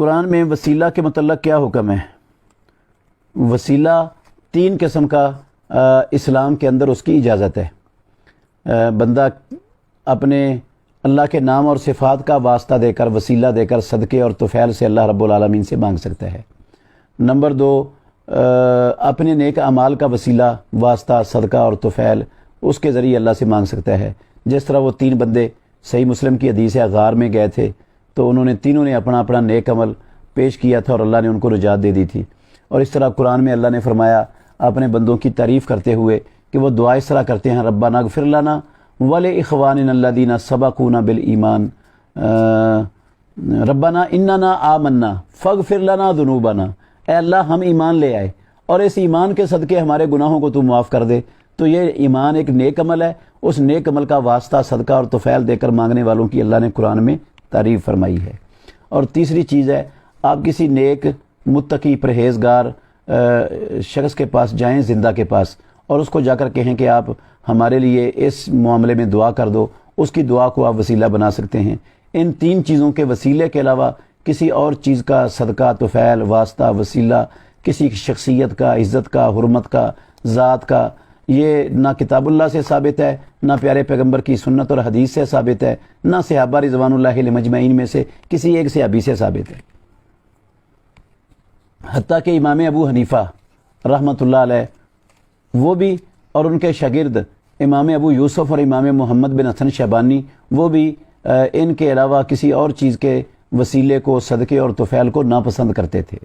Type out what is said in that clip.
قرآن میں وسیلہ کے متعلق کیا حکم ہے؟ وسیلہ 3 قسم کا اسلام کے اندر اس کی اجازت ہے۔ بندہ اپنے اللہ کے نام اور صفات کا واسطہ دے کر، وسیلہ دے کر صدقے اور طفیل سے اللہ رب العالمین سے مانگ سکتا ہے۔ نمبر 2، اپنے نیک اعمال کا وسیلہ، واسطہ، صدقہ اور طفیل اس کے ذریعے اللہ سے مانگ سکتا ہے۔ جس طرح وہ 3 بندے، صحیح مسلم کی حدیث ہے، غار میں گئے تھے تو انہوں نے تینوں نے اپنا اپنا نیک عمل پیش کیا تھا اور اللہ نے ان کو نجات دے دی تھی۔ اور اس طرح قرآن میں اللہ نے فرمایا اپنے بندوں کی تعریف کرتے ہوئے کہ وہ دعا اس طرح کرتے ہیں، ربنا اغفر لنا ولإخواننا الذین سبقونا بالایمان، ربنا اننا آمنا فاغفر لنا ذنوبنا، اے اللہ ہم ایمان لے آئے اور اس ایمان کے صدقے ہمارے گناہوں کو تو معاف کر دے۔ تو یہ ایمان ایک نیک عمل ہے، اس نیک عمل کا واسطہ، صدقہ اور طفیل دے کر مانگنے والوں کی اللہ نے قرآن میں تعریف فرمائی ہے۔ اور تیسری چیز ہے، آپ کسی نیک متقی پرہیزگار شخص کے پاس جائیں، زندہ کے پاس، اور اس کو جا کر کہیں کہ آپ ہمارے لیے اس معاملے میں دعا کر دو، اس کی دعا کو آپ وسیلہ بنا سکتے ہیں۔ ان 3 چیزوں کے وسیلے کے علاوہ کسی اور چیز کا صدقہ، طفیل، واسطہ، وسیلہ، کسی شخصیت کا، عزت کا، حرمت کا، ذات کا، یہ نہ کتاب اللہ سے ثابت ہے، نہ پیارے پیغمبر کی سنت اور حدیث سے ثابت ہے، نہ صحابہ رضوان اللہ علیہم اجمعین میں سے کسی ایک صحابی سے ثابت ہے۔ حتیٰ کہ امام ابو حنیفہ رحمۃ اللہ علیہ وہ بھی، اور ان کے شاگرد امام ابو یوسف اور امام محمد بن حسن شیبانی، وہ بھی ان کے علاوہ کسی اور چیز کے وسیلے کو، صدقے اور طفیل کو ناپسند کرتے تھے۔